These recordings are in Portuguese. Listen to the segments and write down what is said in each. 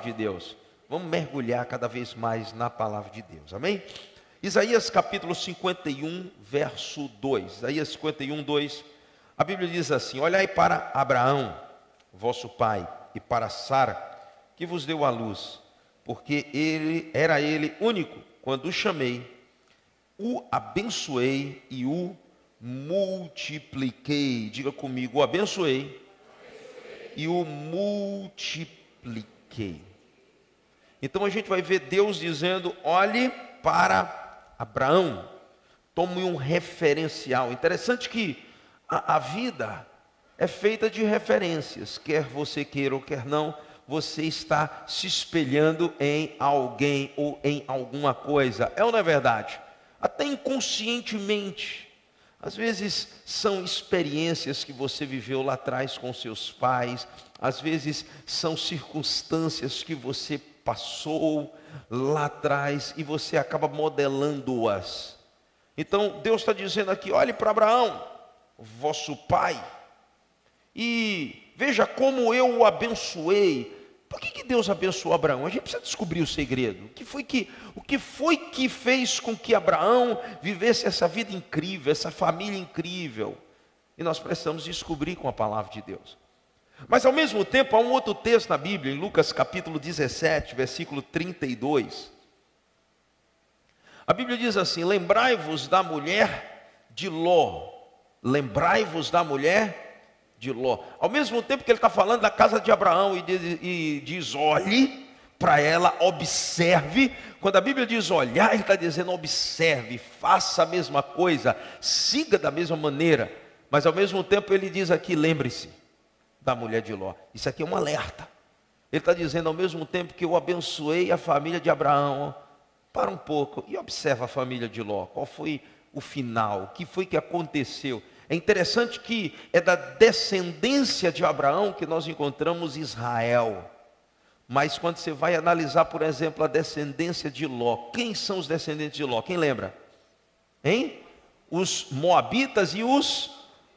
de Deus. Vamos mergulhar cada vez mais na palavra de Deus, amém? Isaías capítulo 51, verso 2. Isaías 51, 2. A Bíblia diz assim: olhai para Abraão, vosso pai, e para Sara, que vos deu a luz, porque era ele único, quando o chamei, o abençoei e o multipliquei. Diga comigo, o abençoei e o multipliquei. Então a gente vai ver Deus dizendo: olhe para Abraão, tome um referencial. Interessante que a vida é feita de referências, quer você queira ou quer não, você está se espelhando em alguém ou em alguma coisa, é ou não é verdade? Até inconscientemente. Às vezes são experiências que você viveu lá atrás com seus pais, às vezes são circunstâncias que você passou lá atrás e você acaba modelando-as. Então Deus está dizendo aqui: olhe para Abraão, vosso pai, e veja como eu o abençoei. Por que Deus abençoou Abraão? A gente precisa descobrir o segredo. O que foi que fez com que Abraão vivesse essa vida incrível, essa família incrível? E nós precisamos descobrir com a palavra de Deus. Mas ao mesmo tempo há um outro texto na Bíblia, em Lucas capítulo 17, versículo 32. A Bíblia diz assim: lembrai-vos da mulher de Ló. Lembrai-vos da mulher de Ló. Ao mesmo tempo que ele está falando da casa de Abraão e diz: olhe para ela, observe. Quando a Bíblia diz olhar, ele está dizendo observe, faça a mesma coisa, siga da mesma maneira. Mas ao mesmo tempo ele diz aqui: lembre-se da mulher de Ló. Isso aqui é um alerta. Ele está dizendo: ao mesmo tempo que eu abençoei a família de Abraão, para um pouco e observa a família de Ló. Qual foi o final? O que foi que aconteceu? É interessante que é da descendência de Abraão que nós encontramos Israel. Mas quando você vai analisar, por exemplo, a descendência de Ló, quem são os descendentes de Ló? Quem lembra? Hein? Os moabitas e os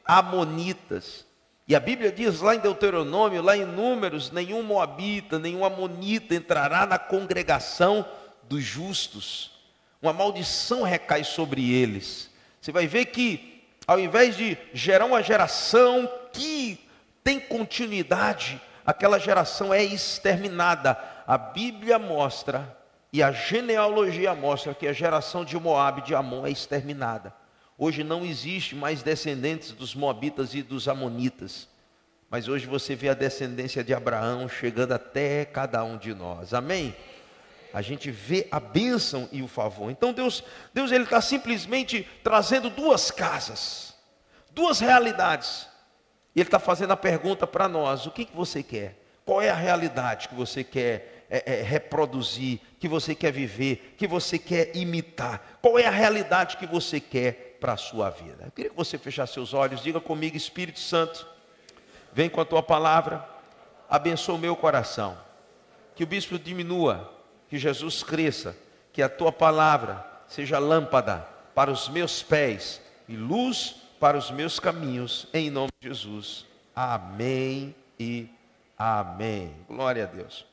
amonitas. E a Bíblia diz lá em Deuteronômio, lá em Números: nenhum moabita, nenhum amonita entrará na congregação dos justos. Uma maldição recai sobre eles. Você vai ver que ao invés de gerar uma geração que tem continuidade, aquela geração é exterminada. A Bíblia mostra, e a genealogia mostra, que a geração de Moabe e de Amon é exterminada. Hoje não existe mais descendentes dos moabitas e dos amonitas, mas hoje você vê a descendência de Abraão chegando até cada um de nós, amém? A gente vê a bênção e o favor. Então Deus ele está simplesmente trazendo duas casas, duas realidades. E Ele está fazendo a pergunta para nós: o que você quer? Qual é a realidade que você quer reproduzir, que você quer viver, que você quer imitar? Qual é a realidade que você quer para a sua vida? Eu queria que você fechasse seus olhos, diga comigo: Espírito Santo, vem com a tua palavra, abençoa o meu coração, que o bispo diminua, que Jesus cresça, que a tua palavra seja lâmpada para os meus pés e luz para os meus caminhos, em nome de Jesus. Amém e amém. Glória a Deus.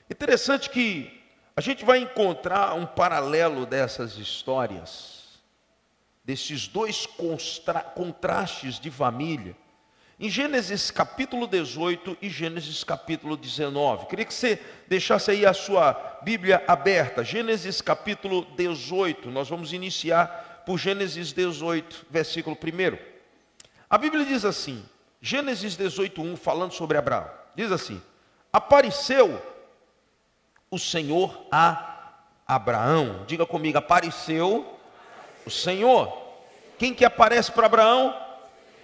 Interessante que a gente vai encontrar um paralelo dessas histórias, desses dois contrastes de família, em Gênesis capítulo 18 e Gênesis capítulo 19. Queria que você deixasse aí a sua Bíblia aberta. Gênesis capítulo 18. Nós vamos iniciar por Gênesis 18, versículo 1. A Bíblia diz assim, Gênesis 18, 1, falando sobre Abraão. Diz assim: apareceu o Senhor a Abraão. Diga comigo: apareceu o Senhor. Quem que aparece para Abraão?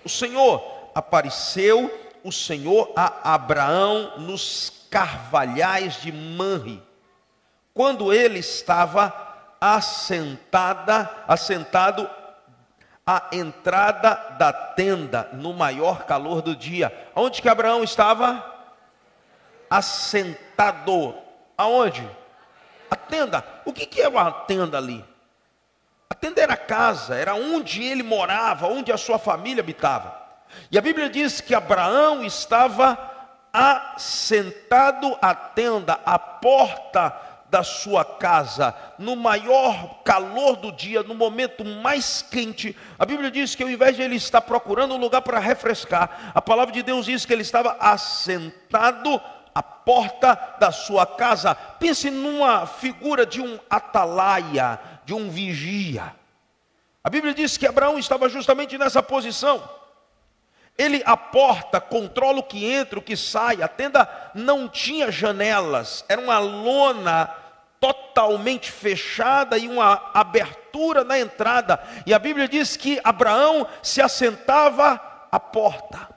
O Senhor. Apareceu o Senhor a Abraão nos carvalhais de Manre, quando ele estava assentado à entrada da tenda, no maior calor do dia. Onde que Abraão estava? Assentado. Aonde? A tenda. O que era uma tenda ali? A tenda era a casa, era onde ele morava, onde a sua família habitava. E a Bíblia diz que Abraão estava assentado à tenda, à porta da sua casa, no maior calor do dia, no momento mais quente. A Bíblia diz que ao invés de ele estar procurando um lugar para refrescar, a palavra de Deus diz que ele estava assentado à porta da sua casa. Pense numa figura de um atalaia, de um vigia. A Bíblia diz que Abraão estava justamente nessa posição. Ele, a porta, controla o que entra, o que sai. A tenda não tinha janelas, era uma lona totalmente fechada e uma abertura na entrada. E a Bíblia diz que Abraão se assentava à porta.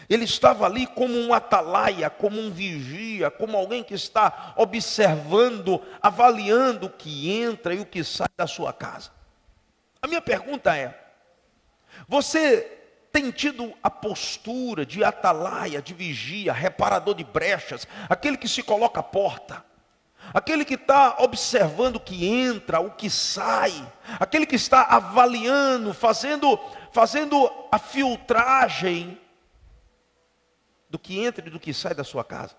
Ele estava ali como um atalaia, como um vigia, como alguém que está observando, avaliando o que entra e o que sai da sua casa. A minha pergunta é: você tem tido a postura de atalaia, de vigia, reparador de brechas, aquele que se coloca à porta, aquele que está observando o que entra, o que sai, aquele que está avaliando, fazendo a filtragem do que entra e do que sai da sua casa?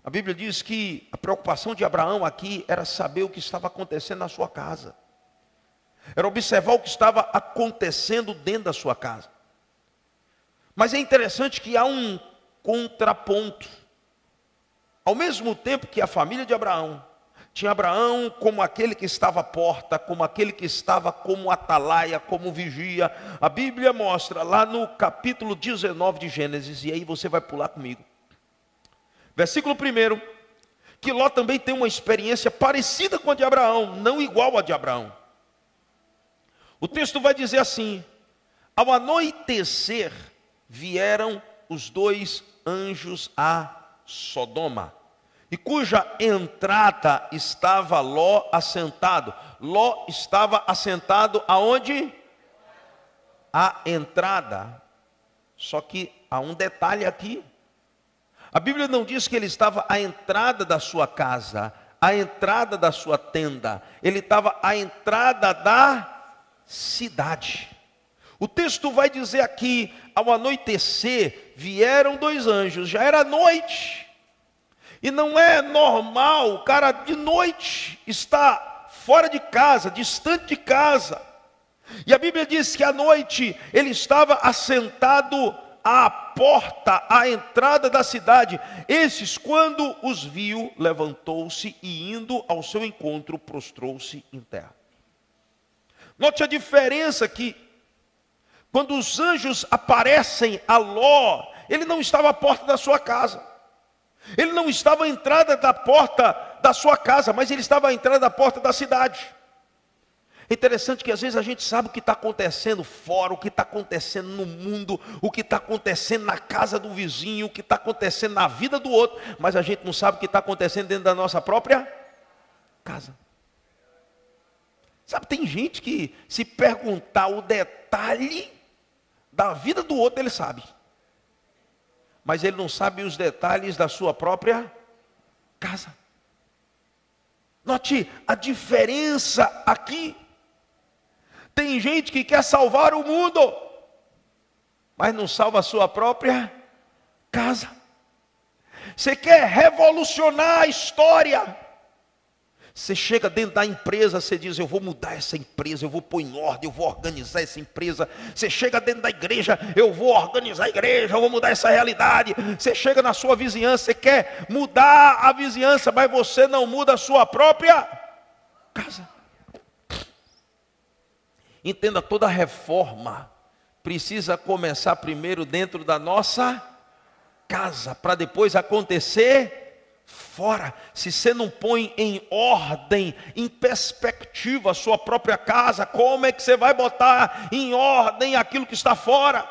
A Bíblia diz que a preocupação de Abraão aqui era saber o que estava acontecendo na sua casa. Era observar o que estava acontecendo dentro da sua casa. Mas é interessante que há um contraponto. Ao mesmo tempo que a família de Abraão tinha Abraão como aquele que estava à porta, como aquele que estava como atalaia, como vigia, a Bíblia mostra lá no capítulo 19 de Gênesis, e aí você vai pular comigo. Versículo 1, que Ló também tem uma experiência parecida com a de Abraão, não igual a de Abraão. O texto vai dizer assim: ao anoitecer vieram os dois anjos a Sodoma, e cuja entrada estava Ló assentado. Ló estava assentado aonde? A entrada. Só que há um detalhe aqui. A Bíblia não diz que ele estava à entrada da sua casa, à entrada da sua tenda. Ele estava à entrada da cidade. O texto vai dizer aqui: ao anoitecer vieram dois anjos. Já era noite, e não é normal o cara de noite estar fora de casa, distante de casa. E a Bíblia diz que à noite ele estava assentado à porta, à entrada da cidade. Esses, quando os viu, levantou-se e, indo ao seu encontro, prostrou-se em terra. Note a diferença aqui. Quando os anjos aparecem a Ló, ele não estava à porta da sua casa. Ele não estava à entrada da porta da sua casa, mas ele estava à entrada da porta da cidade. É interessante que às vezes a gente sabe o que está acontecendo fora, o que está acontecendo no mundo, o que está acontecendo na casa do vizinho, o que está acontecendo na vida do outro, mas a gente não sabe o que está acontecendo dentro da nossa própria casa. Sabe, tem gente que, se perguntar o detalhe da vida do outro, ele sabe. Mas ele não sabe os detalhes da sua própria casa. Note a diferença aqui. Tem gente que quer salvar o mundo, mas não salva a sua própria casa. Você quer revolucionar a história. Você chega dentro da empresa, você diz: eu vou mudar essa empresa, eu vou pôr em ordem, eu vou organizar essa empresa. Você chega dentro da igreja: eu vou organizar a igreja, eu vou mudar essa realidade. Você chega na sua vizinhança, você quer mudar a vizinhança, mas você não muda a sua própria casa. Entenda, toda reforma precisa começar primeiro dentro da nossa casa, para depois acontecer fora. Se você não põe em ordem, em perspectiva a sua própria casa, como é que você vai botar em ordem aquilo que está fora?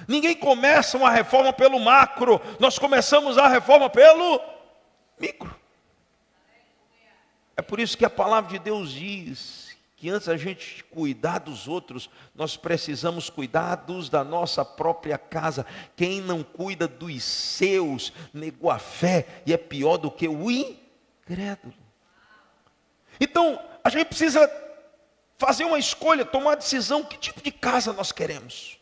Ninguém começa uma reforma pelo macro, nós começamos a reforma pelo micro. É por isso que a palavra de Deus diz que antes a gente cuidar dos outros, nós precisamos cuidar da nossa própria casa. Quem não cuida dos seus, negou a fé e é pior do que o incrédulo. Então, a gente precisa fazer uma escolha, tomar uma decisão: que tipo de casa nós queremos?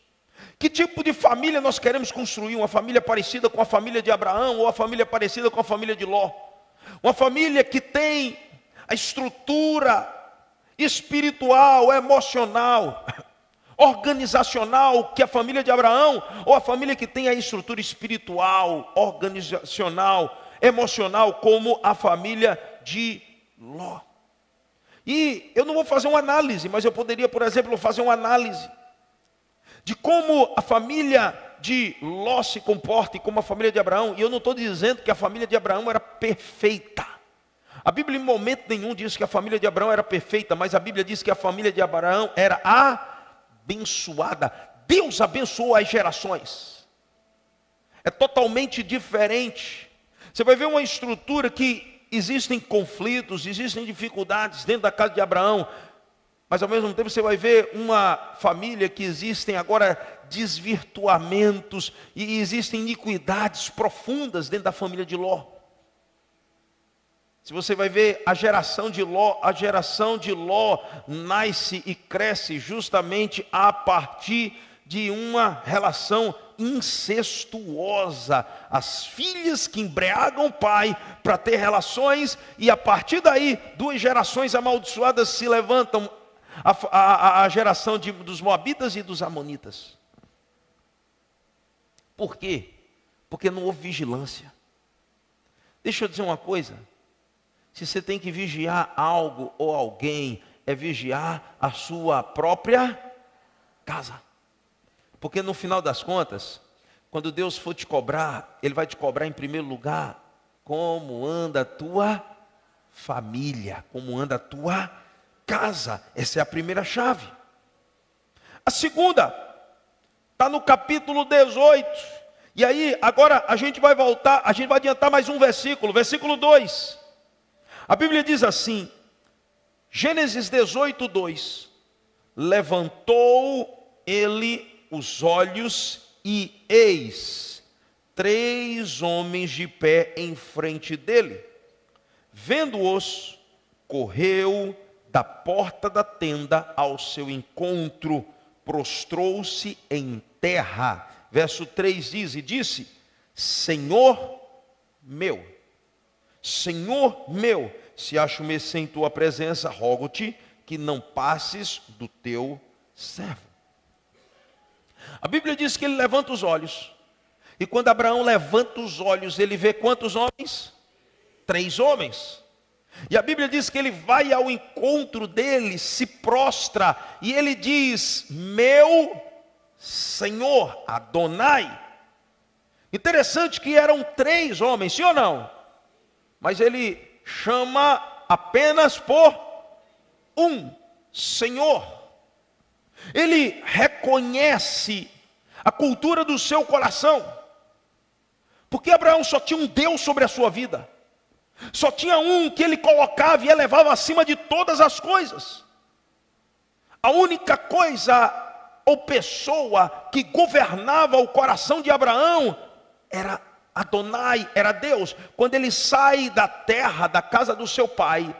Que tipo de família nós queremos construir? Uma família parecida com a família de Abraão ou a família parecida com a família de Ló? Uma família que tem a estrutura espiritual, emocional, organizacional que a família de Abraão, ou a família que tem a estrutura espiritual, organizacional, emocional como a família de Ló? E eu não vou fazer uma análise, mas eu poderia, por exemplo, fazer uma análise de como a família de Ló se comporta e como a família de Abraão. E eu não estou dizendo que a família de Abraão era perfeita. A Bíblia em momento nenhum diz que a família de Abraão era perfeita, mas a Bíblia diz que a família de Abraão era abençoada. Deus abençoou as gerações. É totalmente diferente. Você vai ver uma estrutura que existem conflitos, existem dificuldades dentro da casa de Abraão, mas ao mesmo tempo você vai ver uma família que existem agora desvirtuamentos e existem iniquidades profundas dentro da família de Ló. Se você vai ver a geração de Ló nasce e cresce justamente a partir de uma relação incestuosa. As filhas que embriagam o pai para ter relações, e a partir daí, duas gerações amaldiçoadas se levantam, a geração dos moabitas e dos amonitas. Por quê? Porque não houve vigilância. Deixa eu dizer uma coisa. Se você tem que vigiar algo ou alguém, é vigiar a sua própria casa. Porque no final das contas, quando Deus for te cobrar, Ele vai te cobrar em primeiro lugar como anda a tua família, como anda a tua casa. Essa é a primeira chave. A segunda está no capítulo 18. E aí, agora a gente vai voltar, a gente vai adiantar mais um versículo, versículo 2. A Bíblia diz assim, Gênesis 18, 2. Levantou ele os olhos e eis 3 homens de pé em frente dele. Vendo-os, correu da porta da tenda ao seu encontro, prostrou-se em terra. Verso 3 diz, e disse, Senhor meu, se acho-me em tua presença, rogo-te que não passes do teu servo. A Bíblia diz que ele levanta os olhos, e quando Abraão levanta os olhos, ele vê quantos homens? 3 homens. E a Bíblia diz que ele vai ao encontro dele, se prostra, e ele diz, meu Senhor, Adonai. Interessante que eram 3 homens, sim ou não? Mas ele chama apenas por um Senhor. Ele reconhece a cultura do seu coração, porque Abraão só tinha um Deus sobre a sua vida, só tinha um que ele colocava e elevava acima de todas as coisas. A única coisa ou pessoa que governava o coração de Abraão era Adonai, era Deus. Quando ele sai da terra, da casa do seu pai,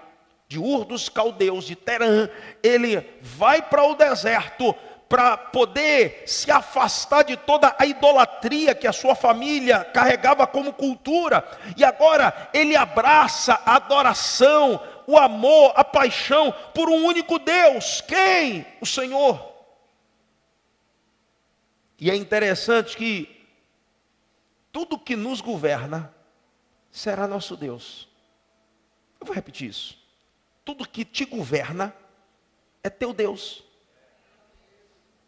de Ur dos Caldeus, de Terã, ele vai para o deserto para poder se afastar de toda a idolatria que a sua família carregava como cultura. E agora ele abraça a adoração, o amor, a paixão por um único Deus. Quem? O Senhor. E é interessante que tudo que nos governa será nosso Deus. Eu vou repetir isso. Tudo que te governa é teu Deus.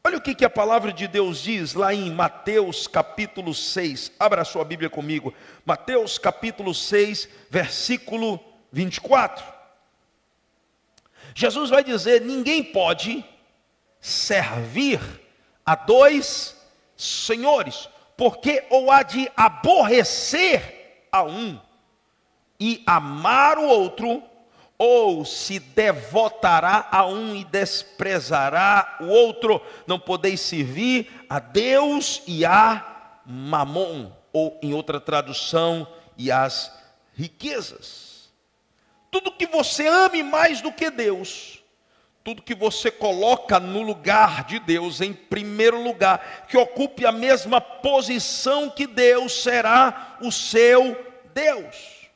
Olha o que a palavra de Deus diz lá em Mateus capítulo 6. Abra a sua Bíblia comigo. Mateus capítulo 6, versículo 24. Jesus vai dizer, ninguém pode servir a 2 senhores, porque ou há de aborrecer a um e amar o outro, ou se devotará a um e desprezará o outro. Não podeis servir a Deus e a Mamon, ou em outra tradução, e as riquezas. Tudo que você ame mais do que Deus, tudo que você coloca no lugar de Deus, em primeiro lugar, que ocupe a mesma posição que Deus, será o seu Deus.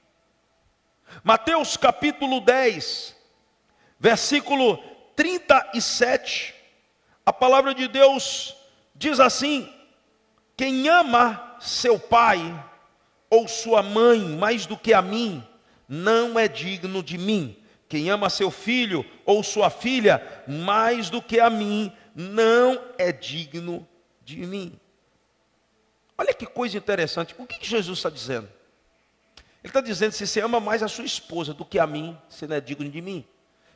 Mateus capítulo 10, versículo 37, a palavra de Deus diz assim: quem ama seu pai ou sua mãe mais do que a mim, não é digno de mim. Quem ama seu filho ou sua filha mais do que a mim, não é digno de mim. Olha que coisa interessante. O que Jesus está dizendo? Ele está dizendo: se você ama mais a sua esposa do que a mim, você não é digno de mim.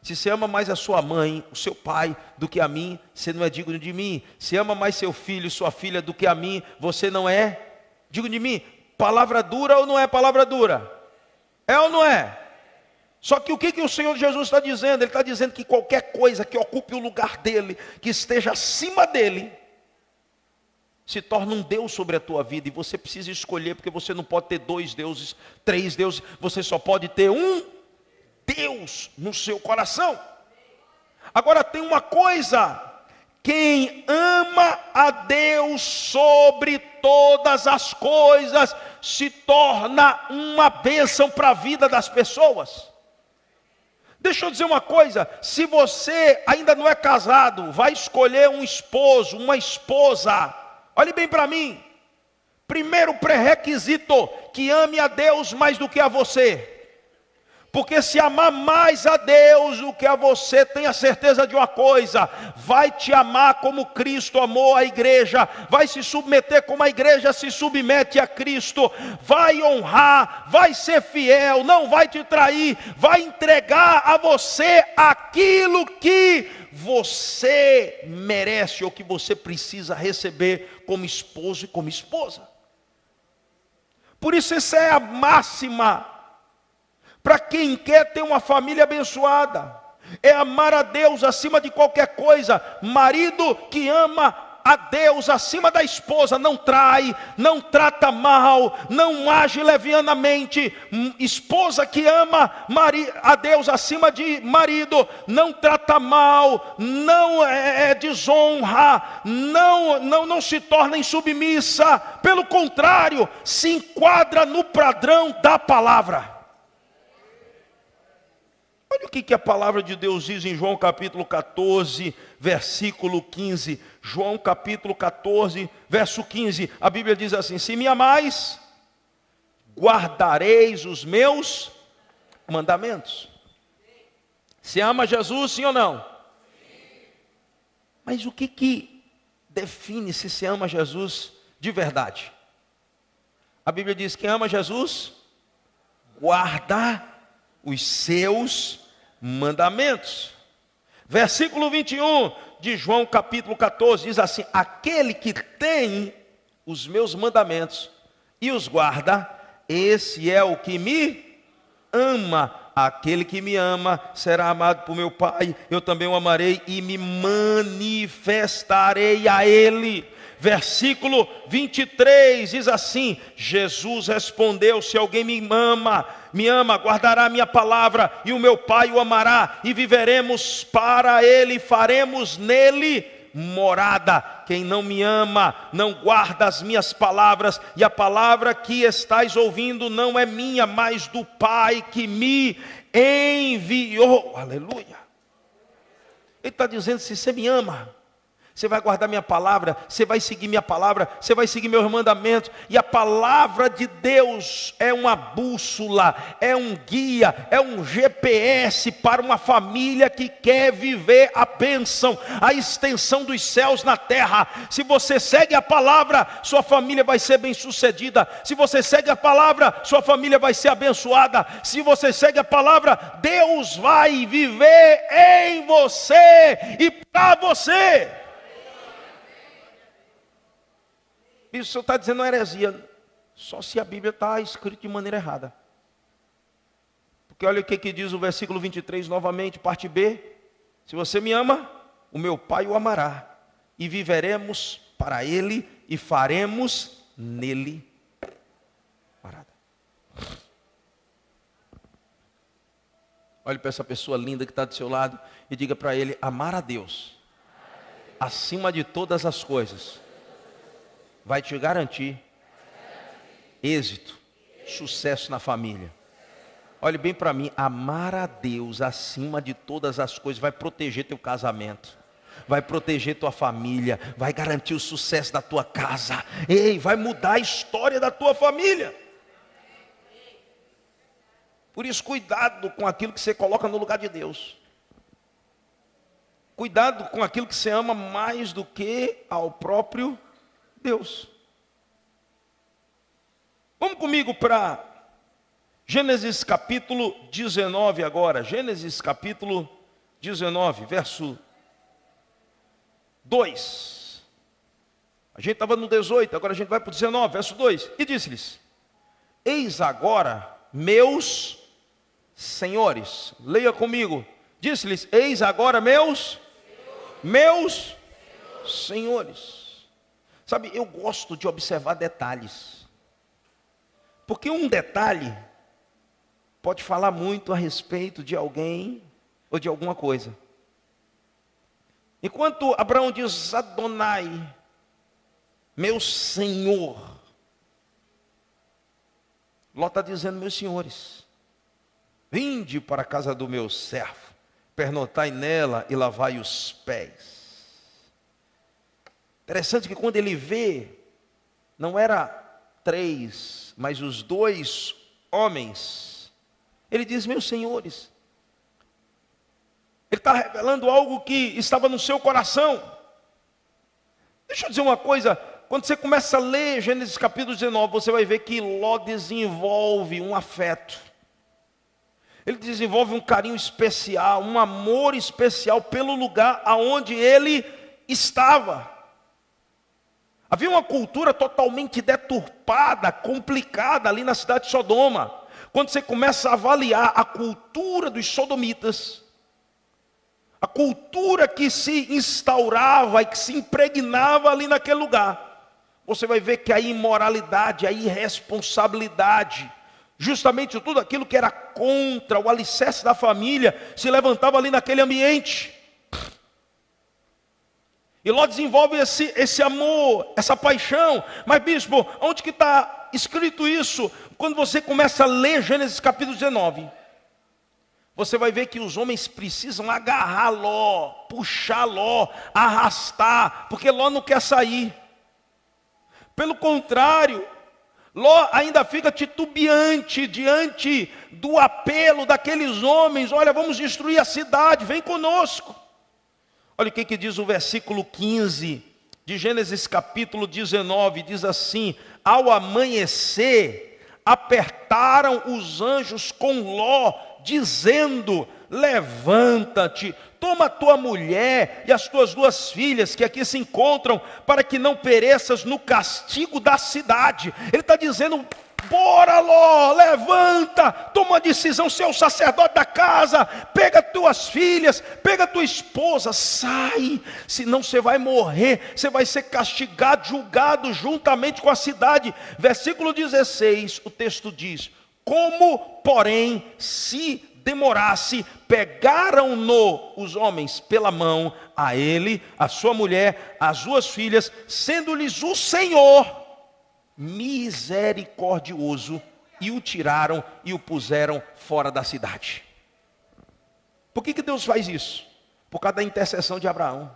Se você ama mais a sua mãe, o seu pai, do que a mim, você não é digno de mim. Se ama mais seu filho, sua filha, do que a mim, você não é digno de mim. Palavra dura ou não é palavra dura? É ou não é? Só que o que o Senhor Jesus está dizendo? Ele está dizendo que qualquer coisa que ocupe o lugar dele, que esteja acima dele, se torna um Deus sobre a tua vida. E você precisa escolher, porque você não pode ter 2 deuses, 3 deuses. Você só pode ter um Deus no seu coração. Agora tem uma coisa: quem ama a Deus sobre todas as coisas, se torna uma bênção para a vida das pessoas. Deixa eu dizer uma coisa: se você ainda não é casado, vai escolher um esposo, uma esposa, olhe bem para mim. Primeiro pré-requisito: que ame a Deus mais do que a você. Porque se amar mais a Deus do que a você, tenha certeza de uma coisa: vai te amar como Cristo amou a igreja, vai se submeter como a igreja se submete a Cristo, vai honrar, vai ser fiel, não vai te trair, vai entregar a você aquilo que você merece ou que você precisa receber como esposo e como esposa. Por isso essa é a máxima para quem quer ter uma família abençoada: é amar a Deus acima de qualquer coisa. Marido que ama a Deus acima da esposa não trai, não trata mal, não age levianamente. Esposa que ama a Deus acima de marido não trata mal, não desonra, não se torna insubmissa. Pelo contrário, se enquadra no padrão da palavra. Olha o que a palavra de Deus diz em João capítulo 14, versículo 15. João capítulo 14, verso 15. A Bíblia diz assim: se me amais, guardareis os meus mandamentos. Você ama Jesus, sim ou não? Mas o que define se você ama Jesus de verdade? A Bíblia diz: quem ama Jesus, guarda os seus mandamentos. Versículo 21 de João capítulo 14 diz assim: aquele que tem os meus mandamentos e os guarda, esse é o que me ama. Aquele que me ama será amado por meu Pai, eu também o amarei e me manifestarei a ele. Versículo 23 diz assim: Jesus respondeu: se alguém me ama, guardará a minha palavra, e o meu Pai o amará, e viveremos para ele, e faremos nele morada. Quem não me ama, não guarda as minhas palavras, e a palavra que estais ouvindo não é minha, mas do Pai que me enviou. Aleluia. Ele está dizendo: se você me ama, você vai guardar minha palavra, você vai seguir minha palavra, você vai seguir meus mandamentos. E a palavra de Deus é uma bússola, é um guia, é um GPS para uma família que quer viver a bênção, a extensão dos céus na terra. Se você segue a palavra, sua família vai ser bem sucedida. Se você segue a palavra, sua família vai ser abençoada. Se você segue a palavra, Deus vai viver em você e para você. Isso o senhor está dizendo uma heresia, só se a Bíblia está escrita de maneira errada. Porque olha o que diz o versículo 23 novamente, parte B: se você me ama, o meu Pai o amará, e viveremos para ele, e faremos nele morada. Olhe para essa pessoa linda que está do seu lado e diga para ele: amar a Deus acima de todas as coisas vai te garantir êxito, sucesso na família. Olhe bem para mim: amar a Deus acima de todas as coisas vai proteger teu casamento, vai proteger tua família, vai garantir o sucesso da tua casa. Ei, vai mudar a história da tua família. Por isso, cuidado com aquilo que você coloca no lugar de Deus. Cuidado com aquilo que você ama mais do que ao próprio Deus. Vamos comigo para Gênesis capítulo 19 agora. Gênesis capítulo 19, verso 2. A gente estava no 18, agora a gente vai para o 19, verso 2. E disse-lhes: eis agora, meus senhores. Leia comigo. Disse-lhes: eis agora, meus senhores. Sabe, eu gosto de observar detalhes. Porque um detalhe pode falar muito a respeito de alguém ou de alguma coisa. Enquanto Abraão diz: Adonai, meu Senhor, Ló está dizendo: meus senhores, vinde para a casa do meu servo, pernotai nela e lavai os pés. Interessante que quando ele vê, não era 3, mas os 2 homens, ele diz: meus senhores. Ele está revelando algo que estava no seu coração. Deixa eu dizer uma coisa: quando você começa a ler Gênesis capítulo 19, você vai ver que Ló desenvolve um afeto. Ele desenvolve um carinho especial, um amor especial pelo lugar aonde ele estava. Havia uma cultura totalmente deturpada, complicada ali na cidade de Sodoma. Quando você começa a avaliar a cultura dos sodomitas, a cultura que se instaurava e que se impregnava ali naquele lugar, você vai ver que a imoralidade, a irresponsabilidade, justamente tudo aquilo que era contra o alicerce da família, se levantava ali naquele ambiente. E Ló desenvolve esse amor, essa paixão. Mas bispo, onde que está escrito isso? Quando você começa a ler Gênesis capítulo 19, você vai ver que os homens precisam agarrar Ló, puxar Ló, arrastar, porque Ló não quer sair. Pelo contrário, Ló ainda fica titubeante diante do apelo daqueles homens: olha, vamos destruir a cidade, vem conosco. Olha o que diz o versículo 15 de Gênesis capítulo 19, diz assim: ao amanhecer, apertaram os anjos com Ló, dizendo: levanta-te, toma a tua mulher e as tuas 2 filhas que aqui se encontram, para que não pereças no castigo da cidade. Ele está dizendo: bora Ló, levanta, toma uma decisão, ser o sacerdote da casa, pega tuas filhas, pega tua esposa, sai, senão você vai morrer, você vai ser castigado, julgado juntamente com a cidade. Versículo 16, o texto diz: como porém se demorasse, pegaram-no os homens pela mão, a ele, a sua mulher, as 2 filhas, sendo-lhes o Senhor misericordioso, e o tiraram e o puseram fora da cidade. Por que Deus faz isso? Por causa da intercessão de Abraão.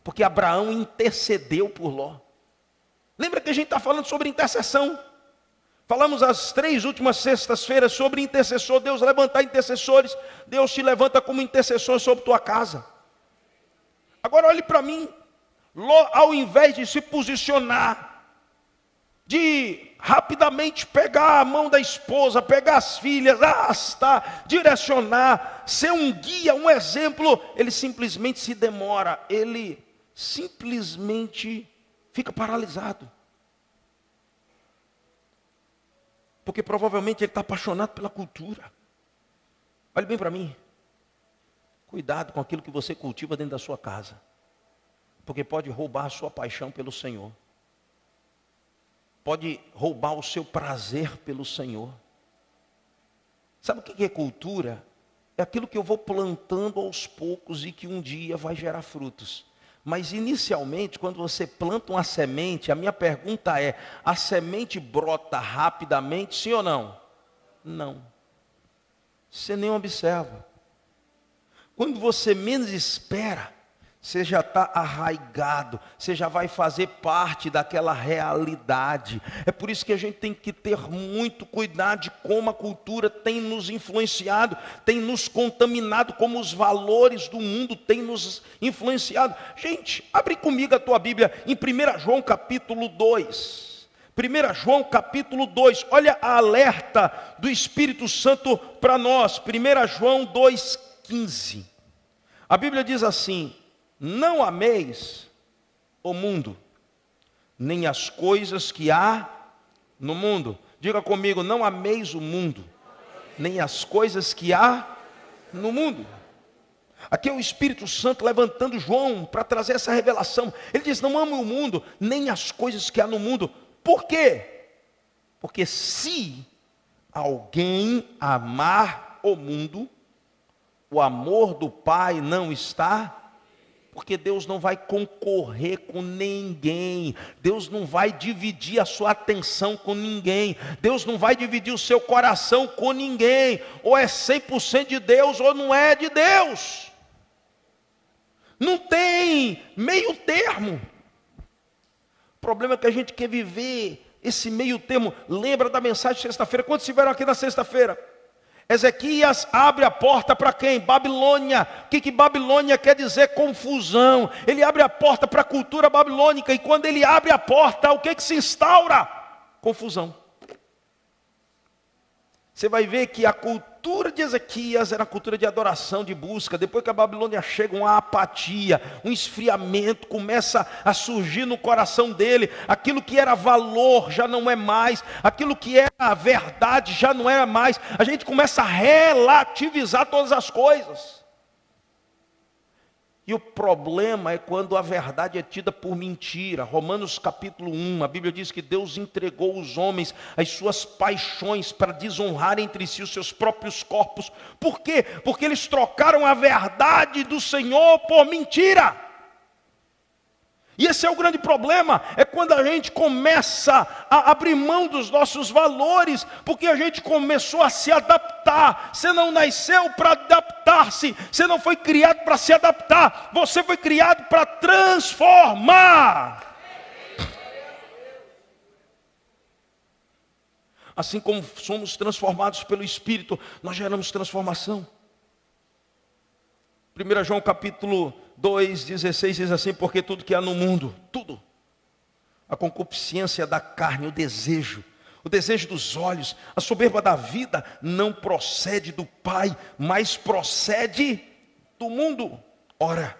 Porque Abraão intercedeu por Ló. Lembra que a gente está falando sobre intercessão? Falamos as 3 últimas sextas-feiras sobre intercessor. Deus levantar intercessores. Deus te levanta como intercessor sobre tua casa. Agora olhe para mim. Ló, ao invés de se posicionar, de rapidamente pegar a mão da esposa, pegar as filhas, arrastar, direcionar, ser um guia, um exemplo, ele simplesmente se demora, ele simplesmente fica paralisado. Porque provavelmente ele está apaixonado pela cultura. Olhe bem para mim. Cuidado com aquilo que você cultiva dentro da sua casa, porque pode roubar a sua paixão pelo Senhor. Pode roubar o seu prazer pelo Senhor. Sabe o que é cultura? é aquilo que eu vou plantando aos poucos e que um dia vai gerar frutos. Mas inicialmente, quando você planta uma semente, a minha pergunta é: a semente brota rapidamente, sim ou não? Não. Você nem observa. Quando você menos espera, você já está arraigado, você já vai fazer parte daquela realidade. É por isso que a gente tem que ter muito cuidado de como a cultura tem nos influenciado, tem nos contaminado, como os valores do mundo têm nos influenciado. Gente, abre comigo a tua Bíblia em 1 João capítulo 2. 1 João capítulo 2, olha a alerta do Espírito Santo para nós. 1 João 2,15. A Bíblia diz assim: não ameis o mundo, nem as coisas que há no mundo. Diga comigo: não ameis o mundo, nem as coisas que há no mundo. Aqui é o Espírito Santo levantando João para trazer essa revelação. Ele diz: não ame o mundo, nem as coisas que há no mundo. Por quê? Porque se alguém amar o mundo, o amor do Pai não está. Porque Deus não vai concorrer com ninguém. Deus não vai dividir a sua atenção com ninguém. Deus não vai dividir o seu coração com ninguém. Ou é 100% de Deus ou não é de Deus. Não tem meio termo. O problema é que a gente quer viver esse meio termo. Lembra da mensagem de sexta-feira? Quantos estiveram aqui na sexta-feira? Ezequias abre a porta para quem? Babilônia. O que Babilônia quer dizer? Confusão. Ele abre a porta para a cultura babilônica. E quando ele abre a porta, o que se instaura? Confusão. Você vai ver que a cultura de Ezequias era a cultura de adoração, de busca. Depois que a Babilônia chega, uma apatia, um esfriamento começa a surgir no coração dele. Aquilo que era valor já não é mais, aquilo que era verdade já não é mais. A gente começa a relativizar todas as coisas. E o problema é quando a verdade é tida por mentira. Romanos capítulo 1, a Bíblia diz que Deus entregou os homens às suas paixões para desonrar entre si os seus próprios corpos. Por quê? Porque eles trocaram a verdade do Senhor por mentira. E esse é o grande problema, é quando a gente começa a abrir mão dos nossos valores, porque a gente começou a se adaptar. Você não nasceu para adaptar-se, você não foi criado para se adaptar, você foi criado para transformar. Assim como somos transformados pelo Espírito, nós geramos transformação. 1 João capítulo 2,16 diz assim: porque tudo que há no mundo, tudo, a concupiscência da carne, o desejo dos olhos, a soberba da vida, não procede do Pai, mas procede do mundo. Ora,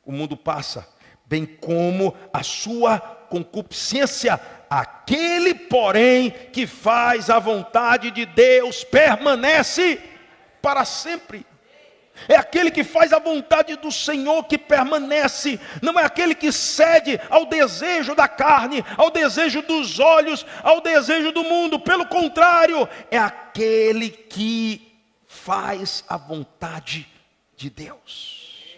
o mundo passa, bem como a sua concupiscência. Aquele, porém, que faz a vontade de Deus, permanece para sempre. É aquele que faz a vontade do Senhor que permanece. Não é aquele que cede ao desejo da carne, ao desejo dos olhos, ao desejo do mundo. Pelo contrário, é aquele que faz a vontade de Deus.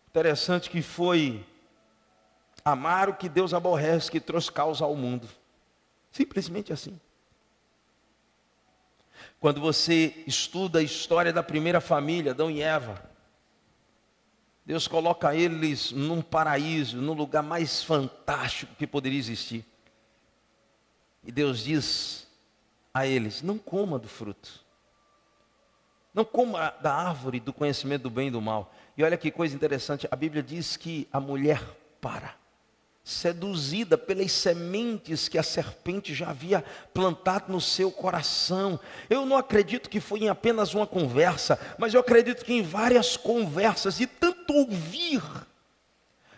Interessante que foi amar o que Deus aborrece que trouxe causa ao mundo. Simplesmente assim. Quando você estuda a história da primeira família, Adão e Eva, Deus coloca eles num paraíso, num lugar mais fantástico que poderia existir. E Deus diz a eles: não coma do fruto, não coma da árvore do conhecimento do bem e do mal. E olha que coisa interessante, a Bíblia diz que a mulher seduzida pelas sementes que a serpente já havia plantado no seu coração. Eu não acredito que foi em apenas uma conversa, mas eu acredito que em várias conversas, e tanto ouvir.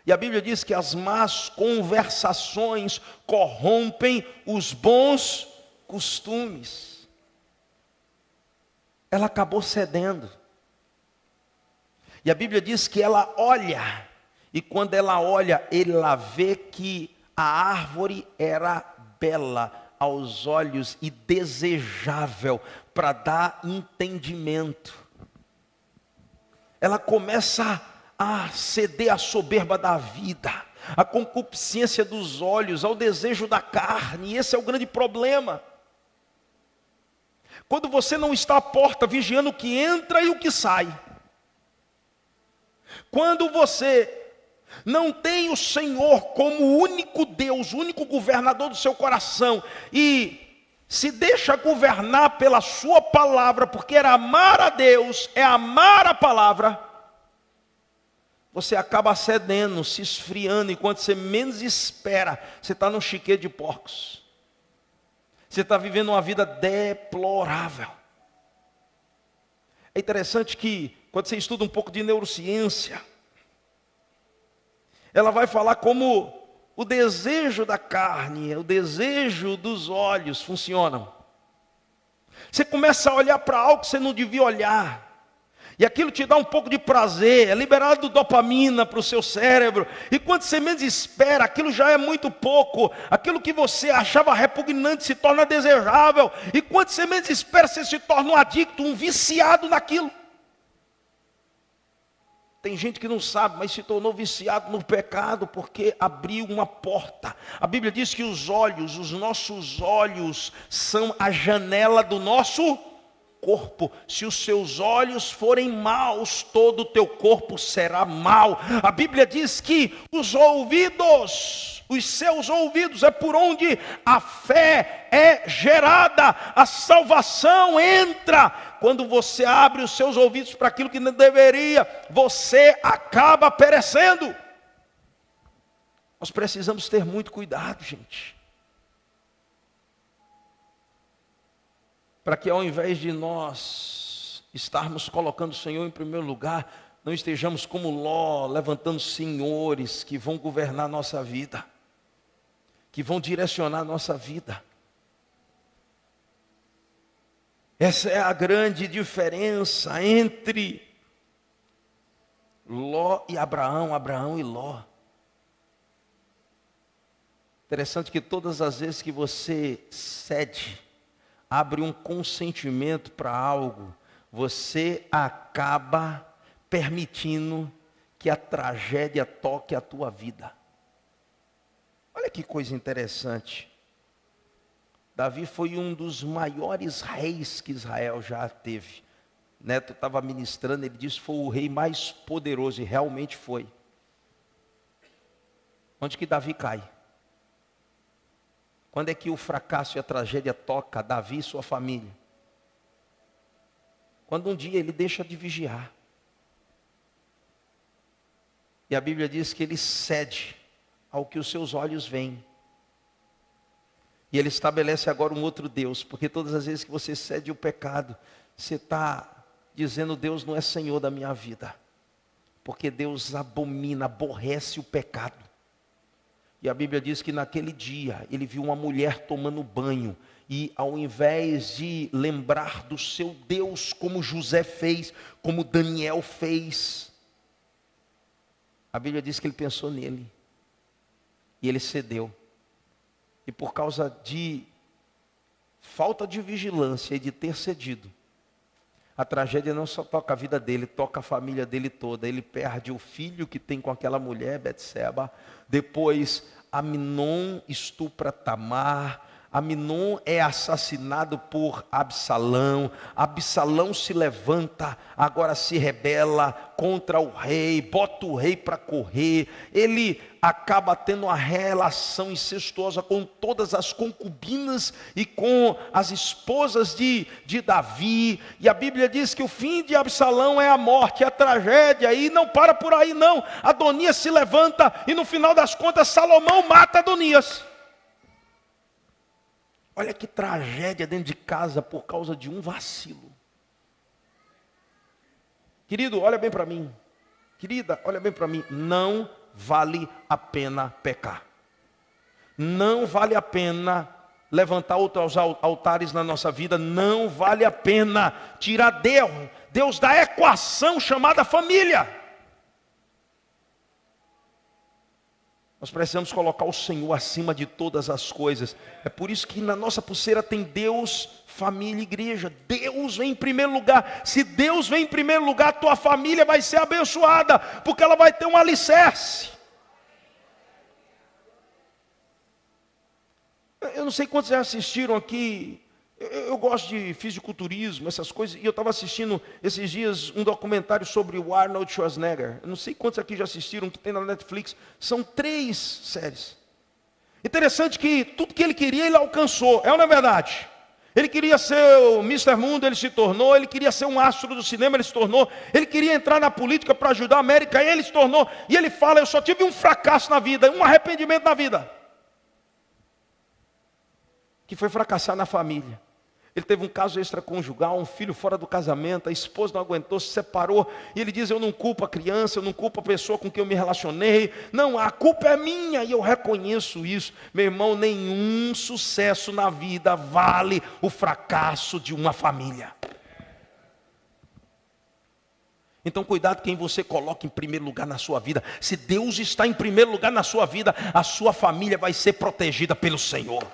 E a Bíblia diz que as más conversações corrompem os bons costumes. Ela acabou cedendo. E a Bíblia diz que ela olha. E quando ela olha, ela vê que a árvore era bela, aos olhos e desejável para dar entendimento. Ela começa a ceder à soberba da vida, à concupiscência dos olhos, ao desejo da carne, e esse é o grande problema. Quando você não está à porta vigiando o que entra e o que sai, quando você não tem o Senhor como único Deus, único governador do seu coração, e se deixa governar pela sua palavra, porque era amar a Deus, é amar a palavra, você acaba cedendo, se esfriando, e quando você menos espera, você está num chiqueiro de porcos. Você está vivendo uma vida deplorável. É interessante que, quando você estuda um pouco de neurociência, ela vai falar como o desejo da carne, o desejo dos olhos funcionam. Você começa a olhar para algo que você não devia olhar. E aquilo te dá um pouco de prazer, é liberado dopamina para o seu cérebro. E quando você menos espera, aquilo já é muito pouco. Aquilo que você achava repugnante se torna desejável. E quando você menos espera, você se torna um adicto, um viciado naquilo. Tem gente que não sabe, mas se tornou viciado no pecado porque abriu uma porta. A Bíblia diz que os olhos, os nossos olhos, são a janela do nosso corpo. Se os seus olhos forem maus, todo o teu corpo será mau. A Bíblia diz que os ouvidos, os seus ouvidos, é por onde a fé é gerada, a salvação entra. Quando você abre os seus ouvidos para aquilo que não deveria, você acaba perecendo. Nós precisamos ter muito cuidado, gente, para que ao invés de nós estarmos colocando o Senhor em primeiro lugar, não estejamos como Ló, levantando senhores que vão governar a nossa vida, que vão direcionar a nossa vida. Essa é a grande diferença entre Ló e Abraão, Abraão e Ló. Interessante que todas as vezes que você cede, abre um consentimento para algo, você acaba permitindo que a tragédia toque a tua vida. Olha que coisa interessante. Davi foi um dos maiores reis que Israel já teve. Neto estava ministrando, ele disse que foi o rei mais poderoso, e realmente foi. Onde que Davi cai? Quando é que o fracasso e a tragédia toca Davi e sua família? Quando um dia ele deixa de vigiar. E a Bíblia diz que ele cede ao que os seus olhos veem. E ele estabelece agora um outro Deus, porque todas as vezes que você cede o pecado, você está dizendo: Deus não é Senhor da minha vida. Porque Deus abomina, aborrece o pecado. E a Bíblia diz que naquele dia ele viu uma mulher tomando banho, e ao invés de lembrar do seu Deus, como José fez, como Daniel fez, a Bíblia diz que ele pensou nele, e ele cedeu. E por causa de falta de vigilância e de ter cedido, a tragédia não só toca a vida dele, toca a família dele toda. Ele perde o filho que tem com aquela mulher, Betseba. Depois, Amnon estupra Tamar. Amnon é assassinado por Absalão. Absalão se levanta, agora se rebela contra o rei, bota o rei para correr. Ele acaba tendo uma relação incestuosa com todas as concubinas e com as esposas de Davi. E a Bíblia diz que o fim de Absalão é a morte, é a tragédia. E não para por aí não. Adonias se levanta e no final das contas Salomão mata Adonias. Olha que tragédia dentro de casa por causa de um vacilo. Querido, olha bem para mim. Querida, olha bem para mim. Não vale a pena pecar. Não vale a pena levantar outros altares na nossa vida. Não vale a pena tirar Deus da equação chamada família. Nós precisamos colocar o Senhor acima de todas as coisas. É por isso que na nossa pulseira tem Deus, família e igreja. Deus vem em primeiro lugar. Se Deus vem em primeiro lugar, tua família vai ser abençoada, porque ela vai ter um alicerce. Eu não sei quantos já assistiram aqui. Eu gosto de fisiculturismo, essas coisas, e eu estava assistindo esses dias um documentário sobre o Arnold Schwarzenegger. Eu não sei quantos aqui já assistiram, que tem na Netflix. São 3 séries. Interessante que tudo que ele queria, ele alcançou. É ou não é verdade? Ele queria ser o Mr. Mundo, ele se tornou. Ele queria ser um astro do cinema, ele se tornou. Ele queria entrar na política para ajudar a América, ele se tornou. E ele fala, eu só tive um fracasso na vida, um arrependimento na vida. Que foi fracassar na família. Ele teve um caso extraconjugal, um filho fora do casamento, a esposa não aguentou, se separou, e ele diz, eu não culpo a criança, eu não culpo a pessoa com quem eu me relacionei, não, a culpa é minha, e eu reconheço isso. Meu irmão, nenhum sucesso na vida vale o fracasso de uma família. Então cuidado quem você coloca em primeiro lugar na sua vida. Se Deus está em primeiro lugar na sua vida, a sua família vai ser protegida pelo Senhor.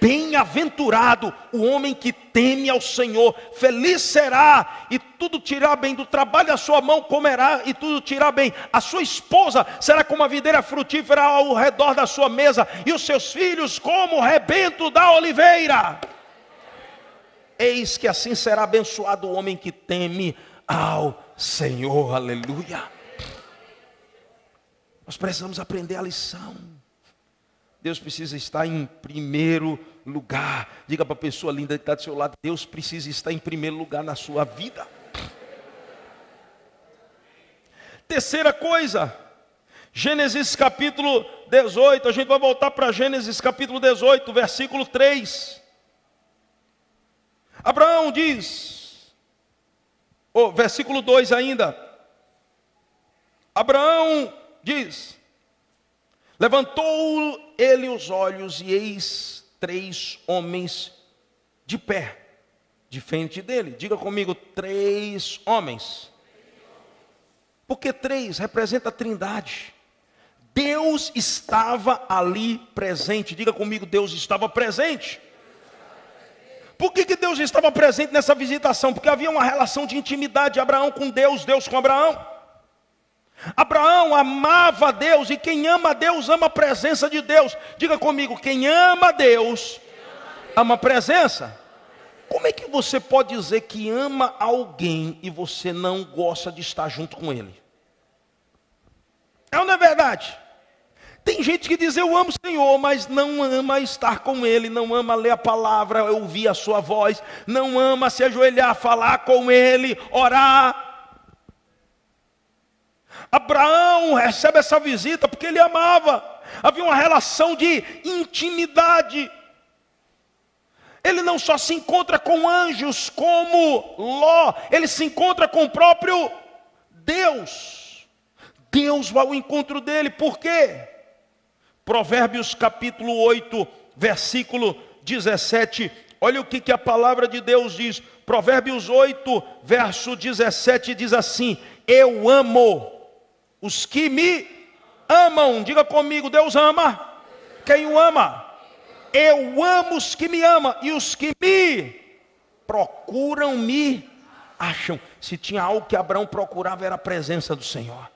Bem-aventurado o homem que teme ao Senhor, feliz será, e tudo tirar bem, do trabalho da sua mão comerá, e tudo tirar bem. A sua esposa será como a videira frutífera ao redor da sua mesa, e os seus filhos como o rebento da oliveira. Eis que assim será abençoado o homem que teme ao Senhor, aleluia. Nós precisamos aprender a lição. Deus precisa estar em primeiro lugar. Diga para a pessoa linda que está do seu lado, Deus precisa estar em primeiro lugar na sua vida. Terceira coisa, Gênesis capítulo 18, a gente vai voltar para Gênesis capítulo 18, versículo 3. Abraão diz, versículo 2 ainda. Abraão diz, levantou ele os olhos e eis 3 homens de pé, de frente dele. Diga comigo, 3 homens. Porque 3 representa a trindade. Deus estava ali presente. Diga comigo, Deus estava presente. Por que Deus estava presente nessa visitação? Porque havia uma relação de intimidade de Abraão com Deus, Deus com Abraão. Abraão amava a Deus, e quem ama a Deus, ama a presença de Deus. Diga comigo, quem ama a Deus, ama a presença. Como é que você pode dizer que ama alguém e você não gosta de estar junto com ele? É ou não é verdade? Tem gente que diz, eu amo o Senhor, mas não ama estar com Ele, não ama ler a palavra, ouvir a sua voz, não ama se ajoelhar, falar com Ele, orar. Abraão recebe essa visita porque ele amava. Havia uma relação de intimidade. Ele não só se encontra com anjos como Ló, ele se encontra com o próprio Deus. Deus vai ao encontro dele, por quê? Provérbios capítulo 8, versículo 17. Olha o que a palavra de Deus diz. Provérbios 8, verso 17 diz assim: eu amo os que me amam. Diga comigo, Deus ama quem o ama. Eu amo os que me amam, e os que me procuram me acham. Se tinha algo que Abraão procurava, era a presença do Senhor.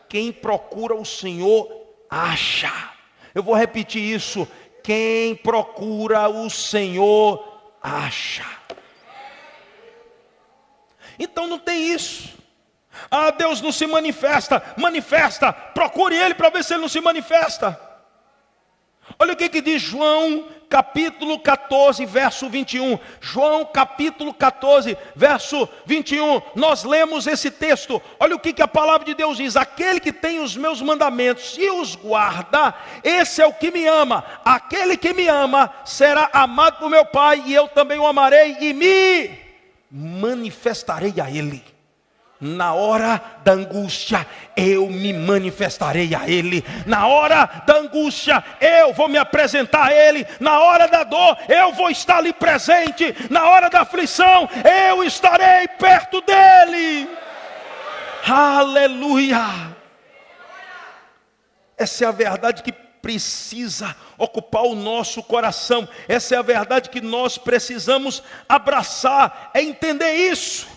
Quem procura o Senhor, acha. Eu vou repetir isso. Quem procura o Senhor, acha. Então não tem isso. Ah, Deus não se manifesta. Manifesta, procure Ele para ver se Ele não se manifesta. Olha o que diz João capítulo 14, verso 21. João capítulo 14, verso 21. Nós lemos esse texto. Olha o que a palavra de Deus diz: aquele que tem os meus mandamentos e os guarda, esse é o que me ama. Aquele que me ama será amado por meu Pai, e eu também o amarei e me manifestarei a Ele. Na hora da angústia, eu me manifestarei a Ele. Na hora da angústia, eu vou me apresentar a Ele. Na hora da dor, eu vou estar ali presente. Na hora da aflição, eu estarei perto dEle. Aleluia. Essa é a verdade que precisa ocupar o nosso coração. Essa é a verdade que nós precisamos abraçar, é entender isso.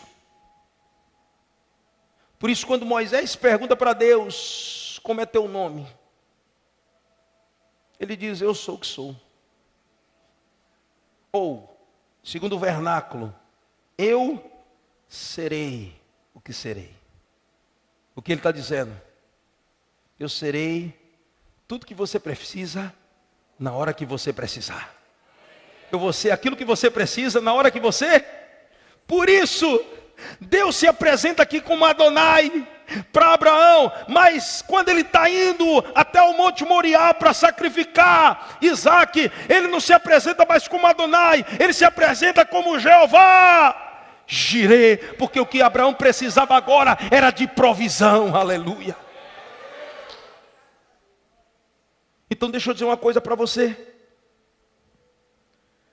Por isso, quando Moisés pergunta para Deus, como é teu nome? Ele diz, eu sou o que sou. Ou, segundo o vernáculo, eu serei o que serei. O que ele está dizendo? Eu serei tudo que você precisa, na hora que você precisar. Eu vou ser aquilo que você precisa, na hora que você... Por isso, Deus se apresenta aqui como Adonai para Abraão, mas quando ele está indo até o Monte Moriá para sacrificar Isaque, ele não se apresenta mais como Adonai, ele se apresenta como Jeová Jirê, porque o que Abraão precisava agora era de provisão, aleluia. Então deixa eu dizer uma coisa para você.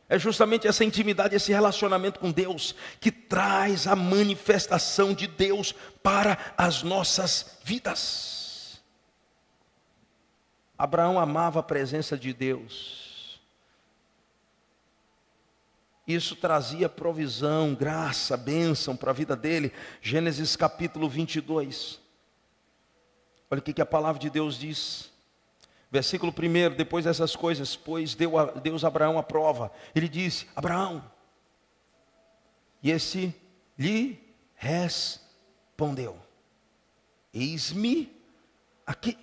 É justamente essa intimidade, esse relacionamento com Deus, que traz a manifestação de Deus para as nossas vidas. Abraão amava a presença de Deus. Isso trazia provisão, graça, bênção para a vida dele. Gênesis capítulo 22. Olha o que a palavra de Deus diz. Versículo 1, depois dessas coisas, pois Deus a Abraão a prova. Ele disse, Abraão. E esse lhe respondeu, eis-me aqui.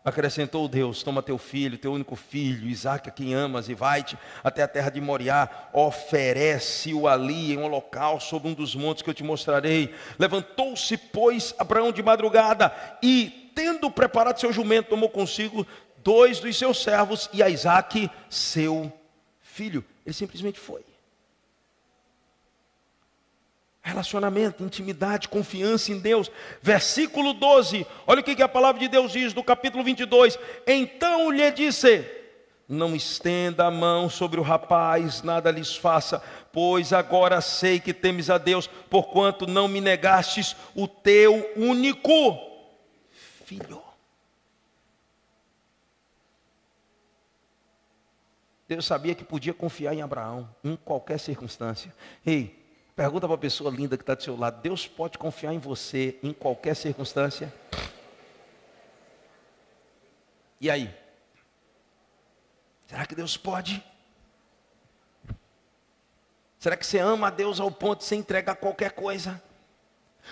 Acrescentou Deus, toma teu filho, teu único filho, Isaque, a quem amas, e vai-te até a terra de Moriá, oferece-o ali em um holocausto sobre um dos montes que eu te mostrarei. Levantou-se, pois, Abraão de madrugada, e tendo preparado seu jumento, tomou consigo 2 dos seus servos e a Isaque, seu filho. Ele simplesmente foi. Relacionamento, intimidade, confiança em Deus. Versículo 12, olha o que a palavra de Deus diz no capítulo 22. Então lhe disse, não estenda a mão sobre o rapaz, nada lhes faça, pois agora sei que temes a Deus, porquanto não me negastes o teu único filho. Deus sabia que podia confiar em Abraão, em qualquer circunstância. Ei, pergunta para a pessoa linda que está do seu lado, Deus pode confiar em você em qualquer circunstância? E aí? Será que Deus pode? Será que você ama a Deus ao ponto de se entregar qualquer coisa?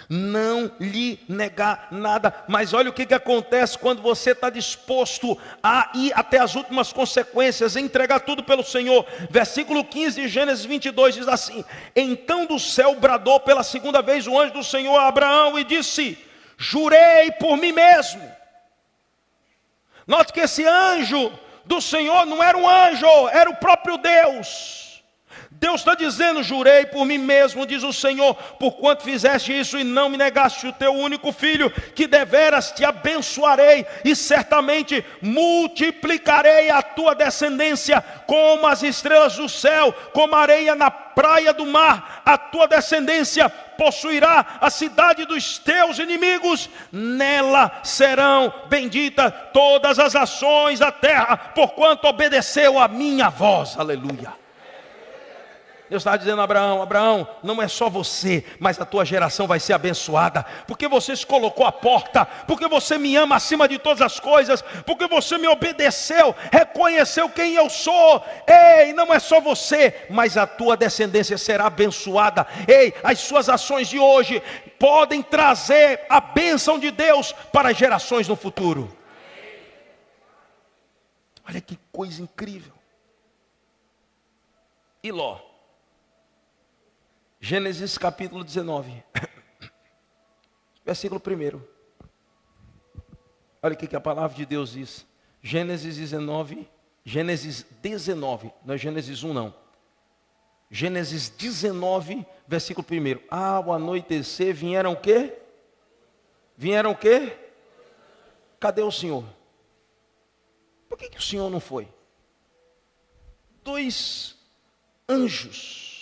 Não lhe negar nada. Mas olha o que acontece quando você está disposto a ir até as últimas consequências, entregar tudo pelo Senhor. Versículo 15 de Gênesis 22 diz assim, então do céu bradou pela segunda vez o anjo do Senhor a Abraão e disse, jurei por mim mesmo. Note que esse anjo do Senhor não era um anjo, era o próprio Deus. Deus está dizendo, jurei por mim mesmo, diz o Senhor, porquanto fizeste isso e não me negaste o teu único filho, que deveras te abençoarei e certamente multiplicarei a tua descendência como as estrelas do céu, como a areia na praia do mar. A tua descendência possuirá a cidade dos teus inimigos, nela serão benditas todas as nações da terra, porquanto obedeceu a minha voz. Aleluia. Deus está dizendo a Abraão, Abraão, não é só você, mas a tua geração vai ser abençoada, porque você se colocou à porta, porque você me ama acima de todas as coisas, porque você me obedeceu, reconheceu quem eu sou. Ei, não é só você, mas a tua descendência será abençoada. Ei, as suas ações de hoje podem trazer a bênção de Deus para as gerações no futuro. Olha que coisa incrível. E Ló. Gênesis capítulo 19, versículo 1. Olha o que a palavra de Deus diz. Gênesis 19, não é Gênesis 1 não. Gênesis 19, versículo 1. Ao anoitecer vieram o quê? Vieram o quê? Cadê o Senhor? Por que o Senhor não foi? 2 anjos.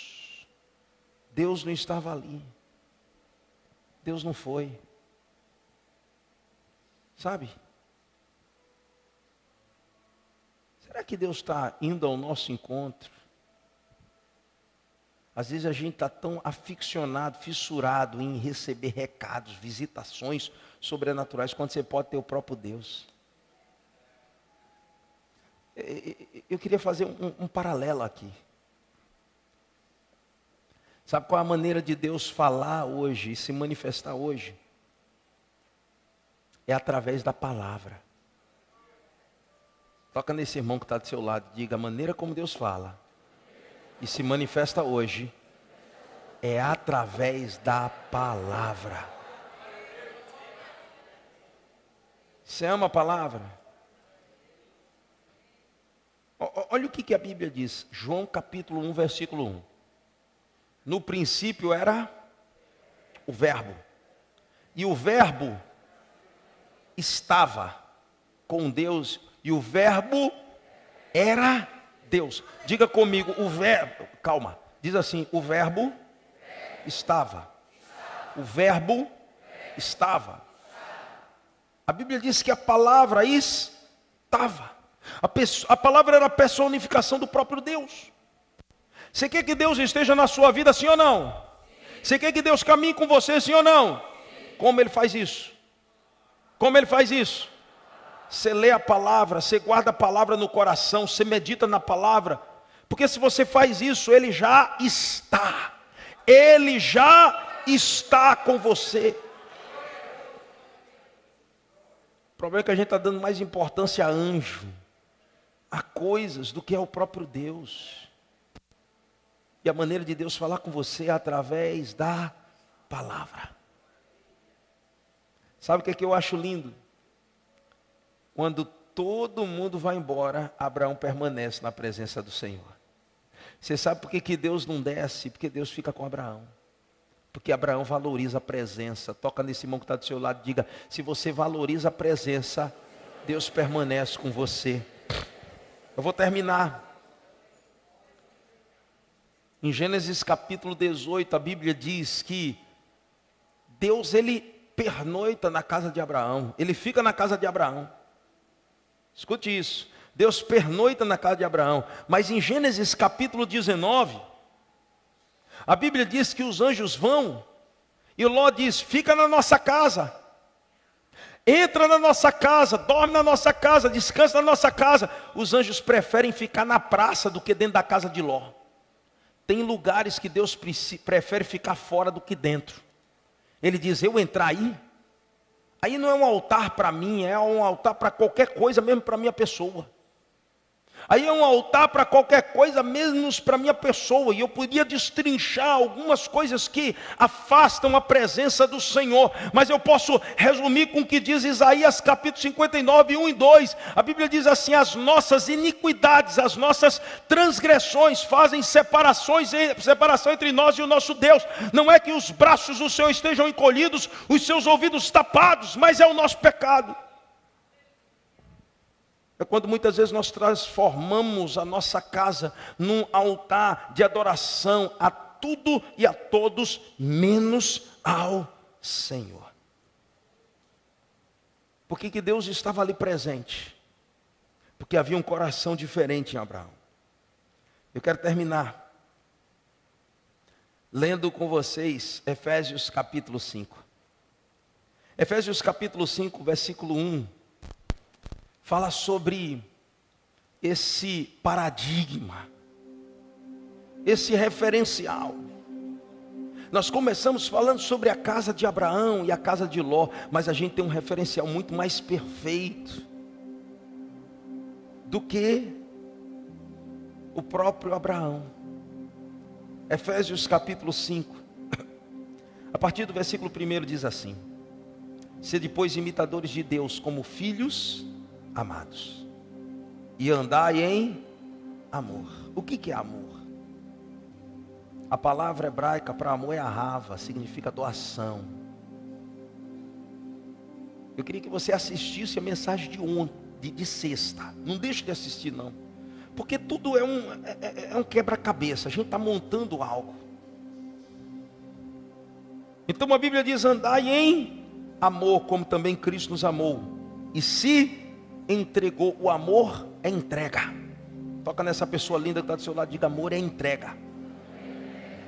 Deus não estava ali. Deus não foi. Sabe? Será que Deus está indo ao nosso encontro? Às vezes a gente está tão aficionado, fissurado em receber recados, visitações sobrenaturais, quando você pode ter o próprio Deus. Eu queria fazer um paralelo aqui. Sabe qual é a maneira de Deus falar hoje e se manifestar hoje? É através da palavra. Toca nesse irmão que está do seu lado, diga: a maneira como Deus fala e se manifesta hoje é através da palavra. Você ama a palavra? Olha o que a Bíblia diz. João capítulo 1, versículo 1. No princípio era o verbo. E o verbo estava com Deus. E o verbo era Deus. Diga comigo, o verbo. Calma. Diz assim, o verbo estava. O verbo estava. A Bíblia diz que a palavra estava. A palavra era a personificação do próprio Deus. Você quer que Deus esteja na sua vida, sim ou não? Você quer que Deus caminhe com você, sim ou não? Como Ele faz isso? Como Ele faz isso? Você lê a palavra, você guarda a palavra no coração, você medita na palavra. Porque se você faz isso, Ele já está. Ele já está com você. O problema é que a gente está dando mais importância a anjo, a coisas, do que ao próprio Deus. E a maneira de Deus falar com você é através da palavra. Sabe o que é que eu acho lindo? Quando todo mundo vai embora, Abraão permanece na presença do Senhor. Você sabe por que Deus não desce? Porque Deus fica com Abraão. Porque Abraão valoriza a presença. Toca nesse irmão que está do seu lado e diga: se você valoriza a presença, Deus permanece com você. Eu vou terminar. Em Gênesis capítulo 18, a Bíblia diz que Deus, Ele pernoita na casa de Abraão. Ele fica na casa de Abraão. Escute isso. Deus pernoita na casa de Abraão. Mas em Gênesis capítulo 19, a Bíblia diz que os anjos vão. E o Ló diz: fica na nossa casa. Entra na nossa casa, dorme na nossa casa, descansa na nossa casa. Os anjos preferem ficar na praça do que dentro da casa de Ló. Tem lugares que Deus prefere ficar fora do que dentro. Ele diz: eu entrar aí não é um altar para mim, é um altar para qualquer coisa, mesmo para minha pessoa. Aí é um altar para qualquer coisa, menos para minha pessoa. E eu podia destrinchar algumas coisas que afastam a presença do Senhor. Mas eu posso resumir com o que diz Isaías capítulo 59, 1 e 2. A Bíblia diz assim: as nossas iniquidades, as nossas transgressões fazem separação entre nós e o nosso Deus. Não é que os braços do Senhor estejam encolhidos, os seus ouvidos tapados, mas é o nosso pecado. É quando muitas vezes nós transformamos a nossa casa num altar de adoração a tudo e a todos, menos ao Senhor. Por que Deus estava ali presente? Porque havia um coração diferente em Abraão. Eu quero terminar lendo com vocês Efésios capítulo 5. Efésios capítulo 5, versículo 1. Fala sobre esse paradigma, esse referencial. Nós começamos falando sobre a casa de Abraão e a casa de Ló, mas a gente tem um referencial muito mais perfeito do que o próprio Abraão. Efésios capítulo 5, a partir do versículo 1 diz assim: sede, pois, imitadores de Deus como filhos amados, e andai em amor. O que é amor? A palavra hebraica para amor é ahava, significa doação. Eu queria que você assistisse a mensagem de ontem, de sexta. Não deixe de assistir não, porque tudo é um quebra-cabeça. A gente está montando algo. Então a Bíblia diz: andai em amor, como também Cristo nos amou e se entregou. O amor é entrega. Toca nessa pessoa linda que está do seu lado, diga: amor é entrega.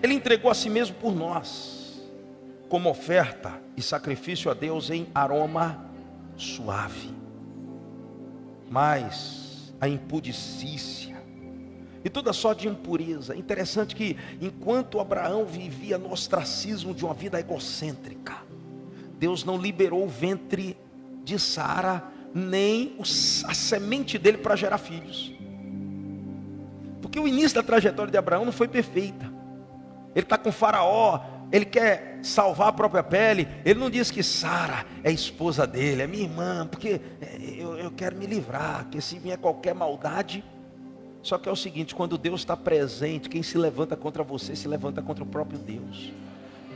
Ele entregou a si mesmo por nós, como oferta e sacrifício a Deus em aroma suave. Mas a impudicícia e toda sorte de impureza. Interessante que enquanto Abraão vivia no ostracismo de uma vida egocêntrica, Deus não liberou o ventre de Sara, nem a semente dele para gerar filhos. Porque o início da trajetória de Abraão não foi perfeita. Ele está com Faraó, ele quer salvar a própria pele. Ele não diz que Sara é esposa dele, é minha irmã, porque eu quero me livrar, porque se vier qualquer maldade. Só que é o seguinte: quando Deus está presente, quem se levanta contra você, se levanta contra o próprio Deus.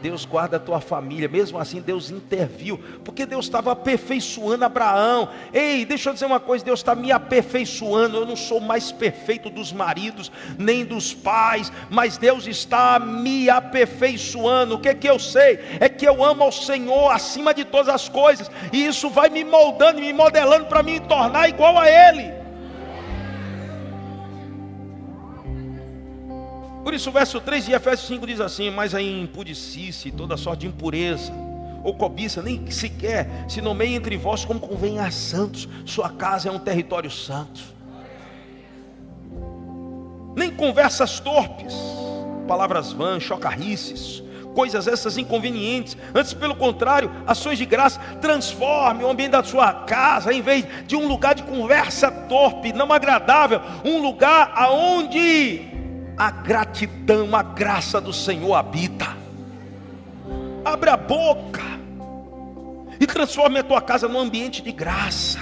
Deus guarda a tua família. Mesmo assim Deus interviu, porque Deus estava aperfeiçoando Abraão. Ei, deixa eu dizer uma coisa: Deus está me aperfeiçoando. Eu não sou mais perfeito dos maridos, nem dos pais, mas Deus está me aperfeiçoando. O que é que eu sei? É que eu amo ao Senhor acima de todas as coisas, e isso vai me moldando, me modelando para me tornar igual a Ele. Por isso o verso 3 de Efésios 5 diz assim: mas a impudicícia e toda sorte de impureza ou cobiça nem sequer se nomeie entre vós como convém a santos. Sua casa é um território santo. Nem conversas torpes, palavras vãs, chocarrices, coisas essas inconvenientes. Antes, pelo contrário, ações de graça. Transforme o ambiente da sua casa, em vez de um lugar de conversa torpe, não agradável, um lugar aonde a gratidão, a graça do Senhor habita. Abre a boca e transforme a tua casa num ambiente de graça.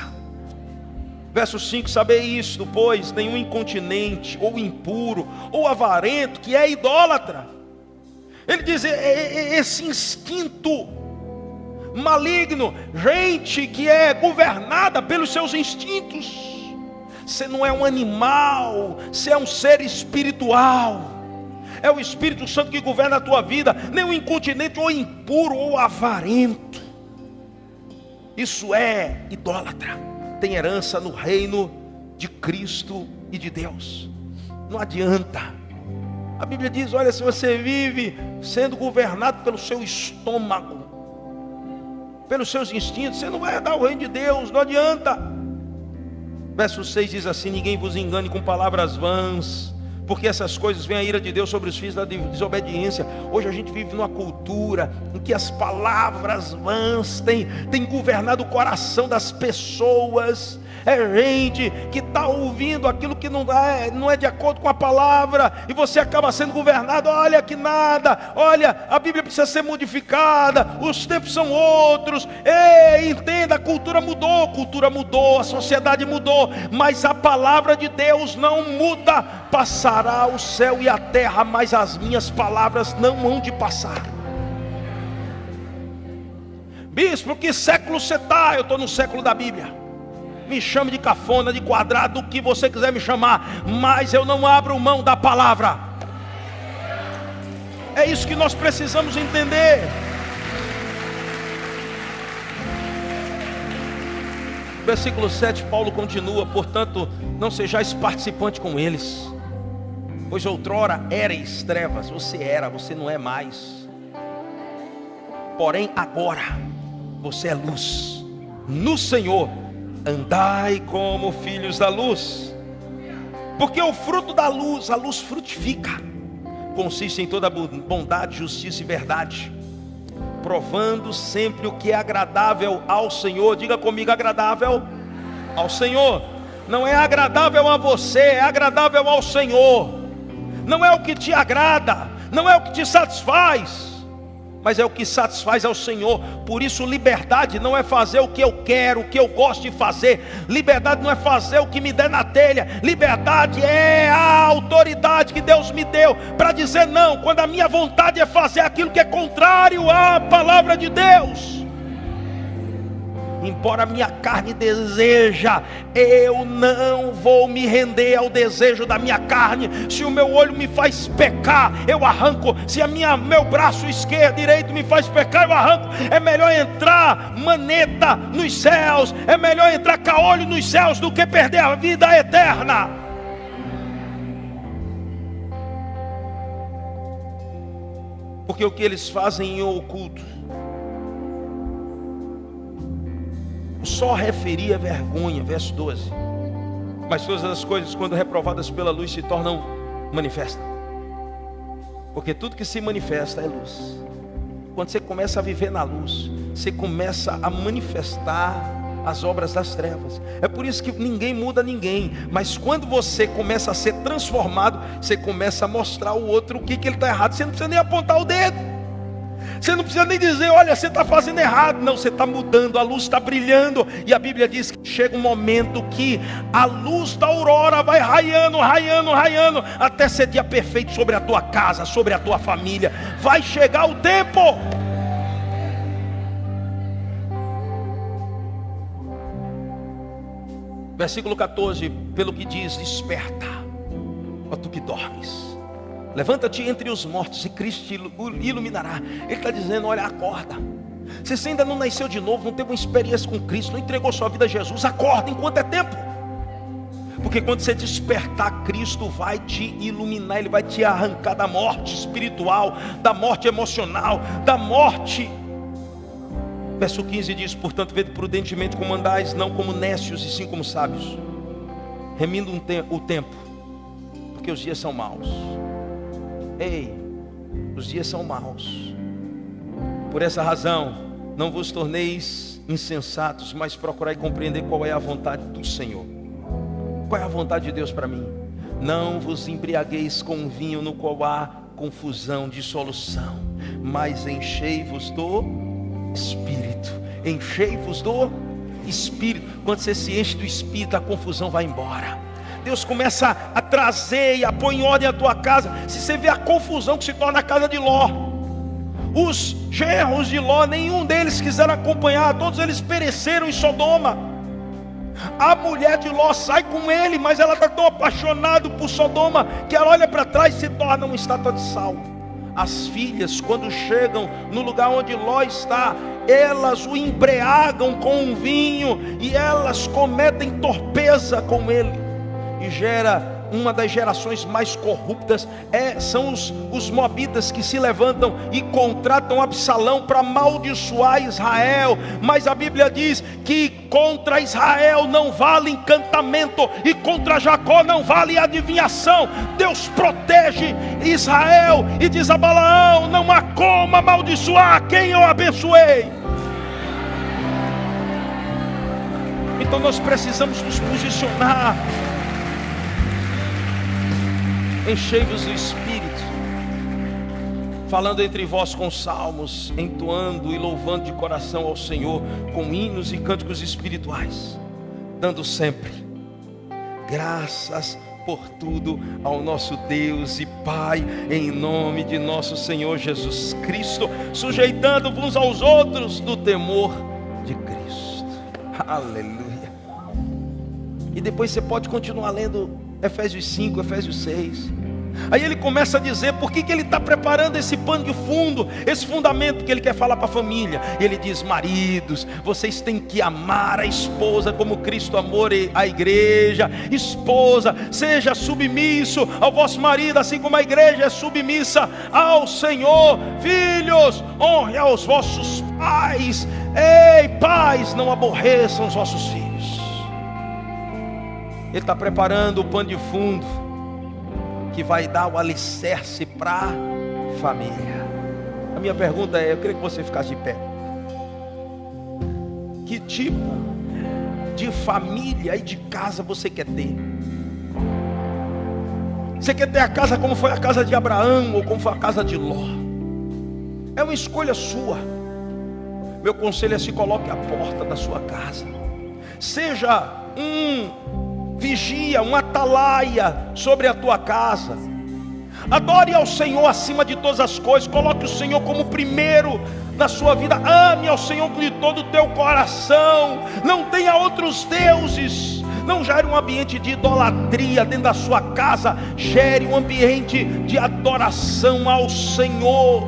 Verso 5: sabei isto, pois nenhum incontinente, ou impuro, ou avarento, que é idólatra. Ele diz: esse instinto maligno, gente que é governada pelos seus instintos. Você não é um animal, você é um ser espiritual. É o Espírito Santo que governa a tua vida. Nem um incontinente, ou impuro, ou avarento. Isso é idólatra. Tem herança no reino de Cristo e de Deus. Não adianta. A Bíblia diz: olha, se você vive sendo governado pelo seu estômago, pelos seus instintos, você não vai herdar o reino de Deus. Não adianta. Verso 6 diz assim: ninguém vos engane com palavras vãs, porque essas coisas vêm a ira de Deus sobre os filhos da desobediência. Hoje a gente vive numa cultura em que as palavras vãs têm governado o coração das pessoas. É gente que está ouvindo aquilo que não é de acordo com a palavra, e você acaba sendo governado. Olha que nada, olha, a Bíblia precisa ser modificada, os tempos são outros. Ei, entenda, a cultura mudou, a sociedade mudou, mas a palavra de Deus não muda. Passará o céu e a terra, mas as minhas palavras não hão de passar. Bispo, que século você está? Eu estou no século da Bíblia. Me chame de cafona, de quadrado, do que você quiser me chamar, mas eu não abro mão da palavra. É isso que nós precisamos entender. Versículo 7, Paulo continua: portanto, não sejais participante com eles, pois outrora erais trevas. Você não é mais. Porém agora você é luz no Senhor. Andai como filhos da luz, porque o fruto da luz, a luz frutifica, consiste em toda bondade, justiça e verdade, provando sempre o que é agradável ao Senhor. Diga comigo: agradável ao Senhor. Não é agradável a você, é agradável ao Senhor. Não é o que te agrada, não é o que te satisfaz, mas é o que satisfaz ao Senhor. Por isso liberdade não é fazer o que eu quero, o que eu gosto de fazer. Liberdade não é fazer o que me der na telha. Liberdade é a autoridade que Deus me deu para dizer não, quando a minha vontade é fazer aquilo que é contrário à palavra de Deus. Embora a minha carne deseja, eu não vou me render ao desejo da minha carne. Se o meu olho me faz pecar, eu arranco. Se meu braço direito me faz pecar, eu arranco. É melhor entrar maneta nos céus, é melhor entrar caolho nos céus do que perder a vida eterna. Porque o que eles fazem em oculto, só referia vergonha, verso 12. Mas todas as coisas, quando reprovadas pela luz, se tornam manifestas. Porque tudo que se manifesta é luz. Quando você começa a viver na luz, você começa a manifestar as obras das trevas. É por isso que ninguém muda ninguém. Mas quando você começa a ser transformado, você começa a mostrar ao outro o que ele está errado. Você não precisa nem apontar o dedo. Você não precisa nem dizer, olha, você está fazendo errado. Não, você está mudando, a luz está brilhando. E a Bíblia diz que chega um momento que a luz da aurora vai raiando, raiando, raiando, até ser dia perfeito sobre a tua casa, sobre a tua família. Vai chegar o tempo. Versículo 14, pelo que diz, desperta, ó tu que dormes, levanta-te entre os mortos e Cristo te iluminará. Ele está dizendo, olha, acorda. Se você ainda não nasceu de novo, não teve uma experiência com Cristo, não entregou sua vida a Jesus, acorda enquanto é tempo. Porque quando você despertar, Cristo vai te iluminar. Ele vai te arrancar da morte espiritual, da morte emocional, da morte. Verso 15 diz, portanto, vede prudentemente como andais, não como nécios e sim como sábios, remindo o tempo, porque os dias são maus. Ei, os dias são maus. Por essa razão, não vos torneis insensatos, mas procurai compreender qual é a vontade do Senhor. Qual é a vontade de Deus para mim? Não vos embriagueis com vinho no qual há confusão, dissolução, mas enchei-vos do Espírito. Enchei-vos do Espírito. Quando você se enche do Espírito, a confusão vai embora. Deus começa a trazer e a pôr em ordem a tua casa. Se você vê a confusão que se torna a casa de Ló, os genros de Ló, nenhum deles quiseram acompanhar, todos eles pereceram em Sodoma. A mulher de Ló sai com ele, mas ela está tão apaixonada por Sodoma que ela olha para trás e se torna uma estátua de sal. As filhas, quando chegam no lugar onde Ló está, elas o embriagam com um vinho e elas cometem torpeza com ele, e gera uma das gerações mais corruptas. São os moabitas que se levantam e contratam Absalão para amaldiçoar Israel. Mas a Bíblia diz que contra Israel não vale encantamento e contra Jacó não vale adivinhação. Deus protege Israel e diz a Balaão, não há como amaldiçoar quem eu abençoei. Então nós precisamos nos posicionar. Enchei-vos do Espírito, falando entre vós com salmos, entoando e louvando de coração ao Senhor, com hinos e cânticos espirituais, dando sempre graças por tudo ao nosso Deus e Pai, em nome de nosso Senhor Jesus Cristo, sujeitando-vos uns aos outros no temor de Cristo. Aleluia. E depois você pode continuar lendo Efésios 5, Efésios 6. Aí ele começa a dizer por que ele está preparando esse pano de fundo, esse fundamento que ele quer falar para a família. Ele diz, maridos, vocês têm que amar a esposa como Cristo amou a igreja. Esposa, seja submisso ao vosso marido, assim como a igreja é submissa ao Senhor. Filhos, honre aos vossos pais. Ei, pais, não aborreçam os vossos filhos. Ele está preparando o pano de fundo que vai dar o alicerce para a família. A minha pergunta é, eu queria que você ficasse de pé. Que tipo de família e de casa você quer ter? Você quer ter a casa como foi a casa de Abraão ou como foi a casa de Ló? É uma escolha sua. Meu conselho é: se coloque à porta da sua casa. Seja um vigia, um atalaia sobre a tua casa. Adore ao Senhor acima de todas as coisas. Coloque o Senhor como primeiro na sua vida. Ame ao Senhor de todo o teu coração. Não tenha outros deuses. Não gere um ambiente de idolatria dentro da sua casa. Gere um ambiente de adoração ao Senhor.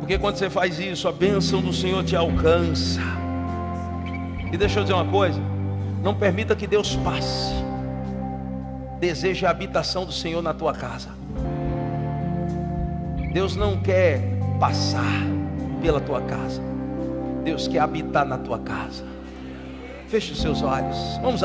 Porque quando você faz isso, a bênção do Senhor te alcança. E deixa eu dizer uma coisa: não permita que Deus passe deseja a habitação do Senhor na tua casa. Deus não quer passar pela tua casa. Deus quer habitar na tua casa. Feche os seus olhos. Vamos